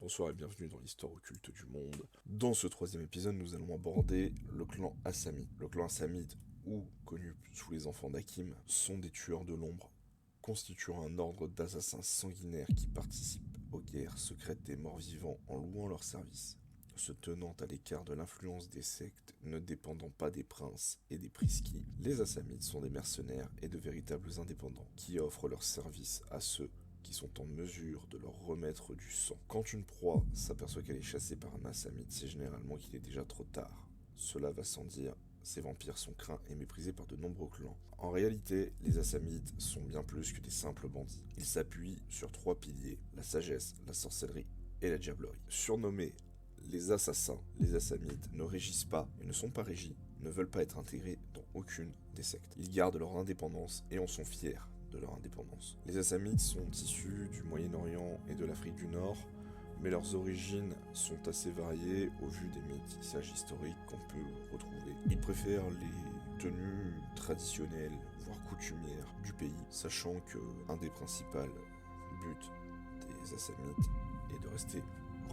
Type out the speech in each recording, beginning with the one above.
Bonsoir et bienvenue dans l'histoire occulte du monde. Dans ce troisième épisode, nous allons aborder le clan Assamite. Le clan Assamite, ou connu sous les enfants d'Hakim, sont des tueurs de l'ombre, constituant un ordre d'assassins sanguinaires qui participent aux guerres secrètes des morts-vivants en louant leur service, se tenant à l'écart de l'influence des sectes, ne dépendant pas des princes et des prisquis. Les Assamites sont des mercenaires et de véritables indépendants, qui offrent leurs services à ceux qui sont en mesure de leur remettre du sang. Quand une proie s'aperçoit qu'elle est chassée par un Assamite, c'est généralement qu'il est déjà trop tard. Cela va sans dire, ces vampires sont craints et méprisés par de nombreux clans. En réalité, les Assamites sont bien plus que des simples bandits. Ils s'appuient sur trois piliers, la sagesse, la sorcellerie et la diablerie. Surnommés les assassins, les Assamites ne régissent pas et ne sont pas régis, ne veulent pas être intégrés dans aucune des sectes. Ils gardent leur indépendance et en sont fiers de leur indépendance. Les Assamites sont issus du Moyen-Orient et de l'Afrique du Nord, mais leurs origines sont assez variées au vu des métissages historiques qu'on peut retrouver. Ils préfèrent les tenues traditionnelles, voire coutumières du pays, sachant que un des principaux buts des Assamites est de rester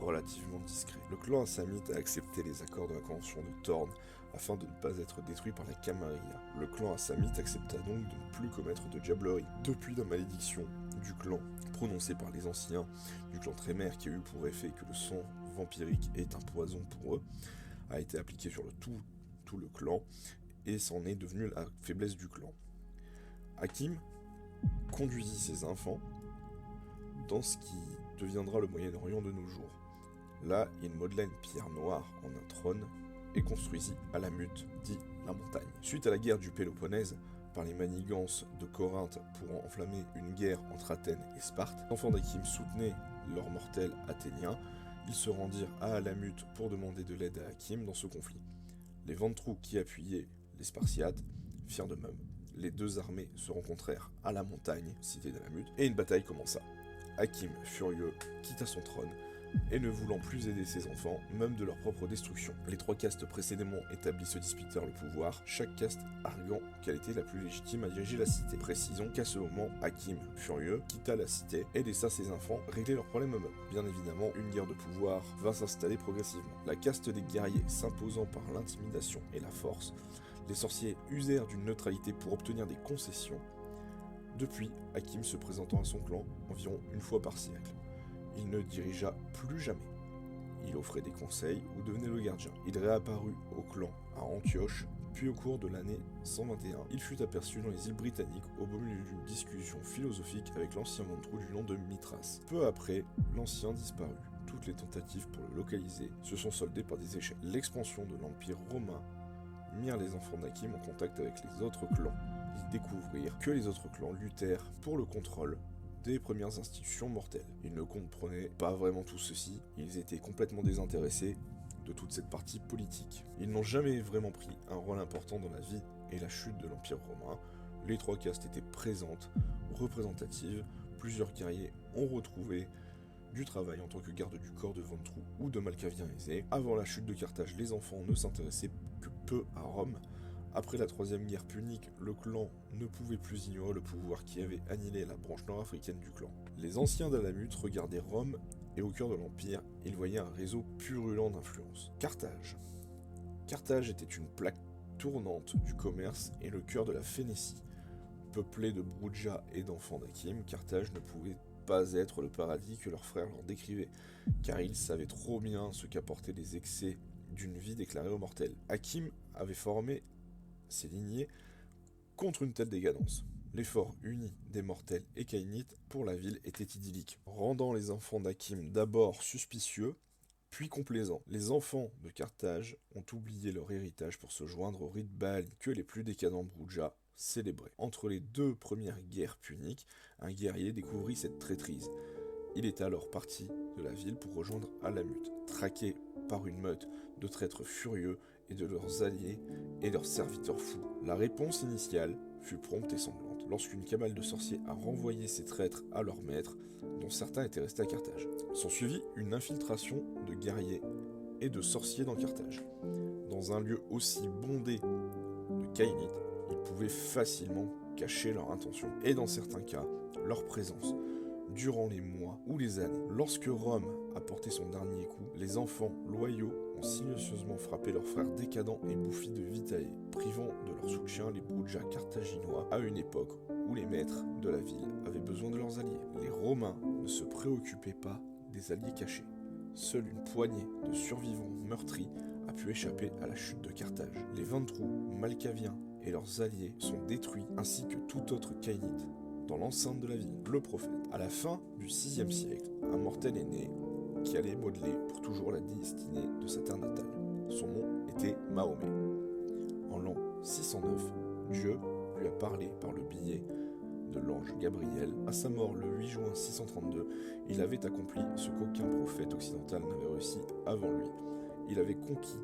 relativement discret. Le clan Assamite a accepté les accords de la Convention de Thorn afin de ne pas être détruit par la Camarilla. Le clan Assamite accepta donc de ne plus commettre de diablerie. Depuis la malédiction du clan prononcée par les anciens du clan Trémère qui a eu pour effet que le sang vampirique est un poison pour eux, a été appliquée sur tout le clan et c'en est devenu la faiblesse du clan. Hakim conduisit ses enfants dans ce qui deviendra le Moyen-Orient de nos jours. Là, il modela une pierre noire en un trône et construisit Alamut, dit la montagne. Suite à la guerre du Péloponnèse, par les manigances de Corinthe pour enflammer une guerre entre Athènes et Sparte, les enfants d'Hakim soutenaient leurs mortels athéniens. Ils se rendirent à Alamut pour demander de l'aide à Hakim dans ce conflit. Les Ventrous qui appuyaient les Spartiates firent de même. Les deux armées se rencontrèrent à la montagne, cité d'Alamut, et une bataille commença. Hakim, furieux, quitta son trône, et ne voulant plus aider ses enfants, même de leur propre destruction. Les trois castes précédemment établis se disputèrent le pouvoir, chaque caste arguant qu'elle était la plus légitime à diriger la cité. Précisons qu'à ce moment, Hakim, furieux, quitta la cité et laissa ses enfants régler leurs problèmes eux-mêmes. Bien évidemment, une guerre de pouvoir va s'installer progressivement. La caste des guerriers s'imposant par l'intimidation et la force, les sorciers usèrent d'une neutralité pour obtenir des concessions. Depuis, Hakim se présentant à son clan environ une fois par siècle. Il ne dirigea plus jamais. Il offrait des conseils ou devenait le gardien. Il réapparut au clan à Antioche, puis au cours de l'année 121, il fut aperçu dans les îles britanniques au beau milieu d'une discussion philosophique avec l'ancien Ventrou du nom de Mithras. Peu après, l'ancien disparut. Toutes les tentatives pour le localiser se sont soldées par des échecs. L'expansion de l'Empire romain mirent les enfants d'Hakim en contact avec les autres clans. Ils découvrirent que les autres clans luttèrent pour le contrôle des premières institutions mortelles. Ils ne comprenaient pas vraiment tout ceci, ils étaient complètement désintéressés de toute cette partie politique. Ils n'ont jamais vraiment pris un rôle important dans la vie et la chute de l'Empire romain. Les trois castes étaient présentes, représentatives, plusieurs guerriers ont retrouvé du travail en tant que garde du corps de Ventrou ou de Malkaviens aisés. Avant la chute de Carthage, les enfants ne s'intéressaient que peu à Rome. Après la troisième guerre punique, le clan ne pouvait plus ignorer le pouvoir qui avait annihilé la branche nord-africaine du clan. Les anciens d'Alamut regardaient Rome et au cœur de l'Empire, ils voyaient un réseau purulent d'influence. Carthage. Carthage était une plaque tournante du commerce et le cœur de la Phénicie. Peuplée de Brouja et d'enfants d'Hakim, Carthage ne pouvait pas être le paradis que leurs frères leur décrivaient, car ils savaient trop bien ce qu'apportaient les excès d'une vie déclarée aux mortels. Hakim avait formé ses lignées contre une telle décadence. L'effort uni des mortels et caïnites pour la ville était idyllique, rendant les enfants d'Hakim d'abord suspicieux, puis complaisants. Les enfants de Carthage ont oublié leur héritage pour se joindre au rite Baal que les plus décadents Brouja célébraient. Entre les deux premières guerres puniques, un guerrier découvrit cette traîtrise. Il est alors parti de la ville pour rejoindre Alamut, traqué par une meute de traîtres furieux et de leurs alliés et leurs serviteurs fous. La réponse initiale fut prompte et sanglante, lorsqu'une cabale de sorciers a renvoyé ces traîtres à leurs maîtres, dont certains étaient restés à Carthage. S'ensuivit une infiltration de guerriers et de sorciers dans Carthage. Dans un lieu aussi bondé de caïnites, ils pouvaient facilement cacher leur intention, et dans certains cas, leur présence, durant les mois ou les années. Lorsque Rome a porté son dernier coup, les enfants loyaux ont silencieusement frappé leurs frères décadents et bouffis de Vitae, privant de leur soutien les Brujas carthaginois à une époque où les maîtres de la ville avaient besoin de leurs alliés. Les Romains ne se préoccupaient pas des alliés cachés. Seule une poignée de survivants meurtris a pu échapper à la chute de Carthage. Les 23 Malkaviens et leurs alliés sont détruits ainsi que tout autre caïnite dans l'enceinte de la ville. Le prophète. À la fin du 6e siècle, un mortel est né qui allait modeler pour toujours la destinée de sa terre natale. Son nom était Mahomet. En l'an 609, Dieu lui a parlé par le biais de l'ange Gabriel. À sa mort le 8 juin 632, il avait accompli ce qu'aucun prophète occidental n'avait réussi avant lui. Il avait conquis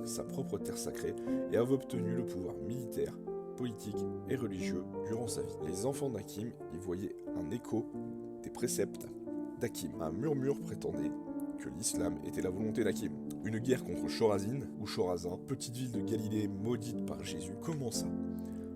sa propre terre sacrée et avait obtenu le pouvoir militaire, politique et religieux durant sa vie. Les enfants d'Hakim y voyaient un écho des préceptes d'Hakim. Un murmure prétendait que l'islam était la volonté d'Hakim. Une guerre contre Chorazin ou Chorazin, petite ville de Galilée maudite par Jésus, commença.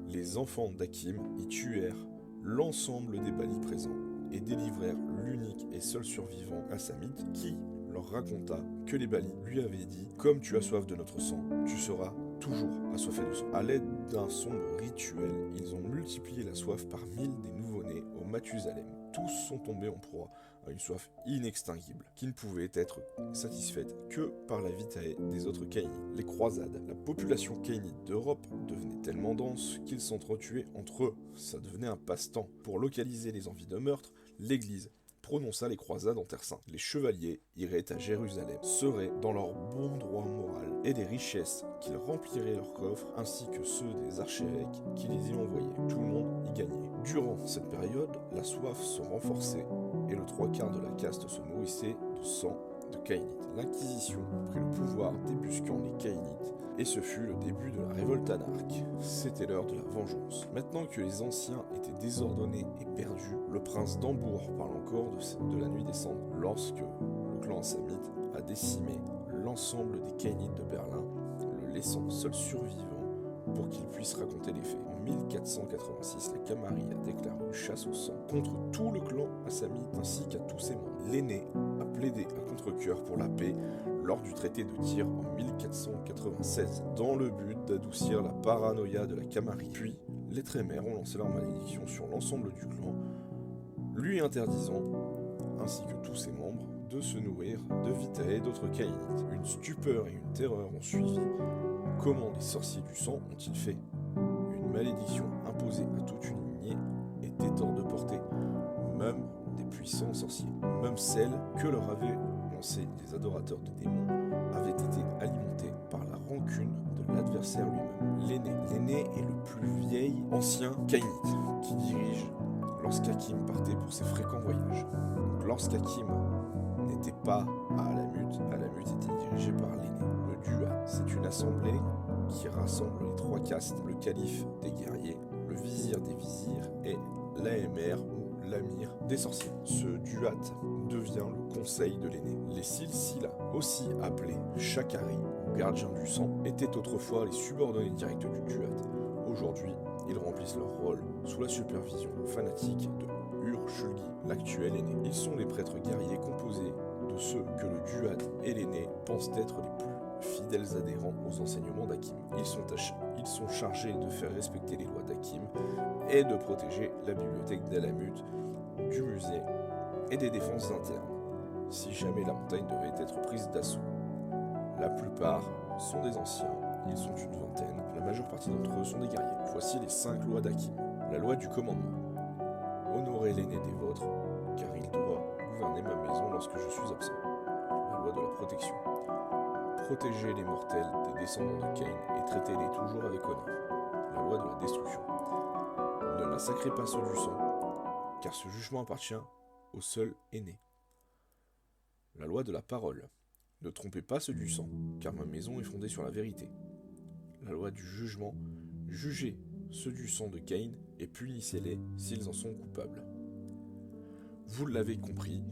Les enfants d'Hakim y tuèrent l'ensemble des balis présents et délivrèrent l'unique et seul survivant Assamite qui leur raconta que les balis lui avaient dit « Comme tu as soif de notre sang, tu seras toujours assoiffé de sang ». À l'aide d'un sombre rituel, ils ont multiplié la soif par 1000 des nouveau-nés au Mathusalem. Tous sont tombés en proie à une soif inextinguible, qui ne pouvait être satisfaite que par la vitae des autres caïnites. Les croisades. La population caïnite d'Europe devenait tellement dense qu'ils s'entretuaient entre eux. Ça devenait un passe-temps. Pour localiser les envies de meurtre, l'Église prononça les croisades en Terre Sainte. Les chevaliers iraient à Jérusalem, seraient dans leur bon droit moral et des richesses qu'ils rempliraient leurs coffres ainsi que ceux des archevêques qui les y envoyaient. Tout le monde y gagnait. Durant cette période, la soif se renforçait et le 3/4 de la caste se nourrissait de sang de caïnites. L'Inquisition prit le pouvoir débusquant les caïnites et ce fut le début de la révolte anarque. C'était l'heure de la vengeance. Maintenant que les anciens étaient désordonnés et perdus, le prince d'Hambourg parle encore de la nuit des cendres, lorsque le clan assamite a décimé l'ensemble des caïnites de Berlin, le laissant seul survivant pour qu'il puisse raconter les faits. En 1486, la Camarille a déclaré une chasse au sang contre tout le clan assamite ainsi qu'à tous ses membres. L'aîné a plaidé à contre-cœur pour la paix lors du traité de Tyr en 1496, dans le but d'adoucir la paranoïa de la Camarille. Puis, les Trémères ont lancé leur malédiction sur l'ensemble du clan, lui interdisant, ainsi que tous ses membres, de se nourrir de vitae et d'autres caïnites. Une stupeur et une terreur ont suivi. Comment les sorciers du sang ont-ils fait? Une malédiction imposée à toute une lignée était hors de portée, même des puissants sorciers. Même celle que leur avaient lancée les adorateurs de démons avait été alimentée par la rancune de l'adversaire lui-même. L'aîné est le plus vieil ancien caïnite qui dirige lorsqu'Hakim partait pour ses fréquents voyages. Lorsqu'Hakim n'était pas à Alamut était dirigé par l'aîné. Le Duat, c'est une assemblée qui rassemble les 3 castes, le calife des guerriers, le vizir des vizirs et l'AMR ou l'amir des sorciers. Ce Duat devient le conseil de l'aîné. Les Silsila, aussi appelés Shakari ou gardiens du sang, étaient autrefois les subordonnés directs du Duat. Aujourd'hui, ils remplissent leur rôle sous la supervision fanatique de Ur-Shulgi, l'actuel aîné. Ils sont les prêtres guerriers composés de ceux que le Duat et l'aîné pensent être les plus fidèles adhérents aux enseignements d'Hakim. Ils sont chargés de faire respecter les lois d'Hakim et de protéger la bibliothèque d'Alamut, du musée et des défenses internes, si jamais la montagne devait être prise d'assaut. La plupart sont des anciens, ils sont une vingtaine, la majeure partie d'entre eux sont des guerriers. Voici les 5 lois d'Hakim. La loi du commandement. Honorez l'aîné des vôtres, car il doit gouverner ma maison lorsque je suis absent. La loi de la protection. Protégez les mortels des descendants de Caïn et traitez-les toujours avec honneur. La loi de la destruction. Ne massacrez pas ceux du sang, car ce jugement appartient au seul aîné. La loi de la parole. Ne trompez pas ceux du sang, car ma maison est fondée sur la vérité. La loi du jugement. Jugez ceux du sang de Caïn et punissez-les s'ils en sont coupables. Vous l'avez compris,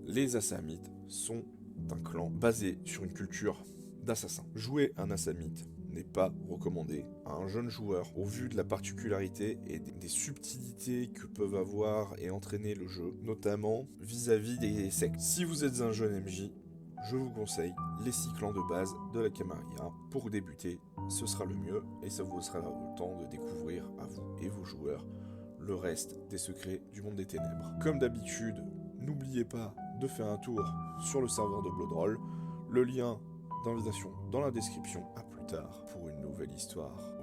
les Assamites sont un clan basé sur une culture d'assassins. Jouer un Assamite n'est pas recommandé à un jeune joueur au vu de la particularité et des subtilités que peuvent avoir et entraîner le jeu, notamment vis-à-vis des sectes. Si vous êtes un jeune MJ, je vous conseille les 6 clans de base de la Camarilla. Pour débuter, ce sera le mieux et ça vous sera le temps de découvrir à vous et vos joueurs le reste des secrets du monde des ténèbres. Comme d'habitude, n'oubliez pas de faire un tour sur le serveur de Bloodroll, le lien d'invitation dans la description. À plus tard pour une nouvelle histoire.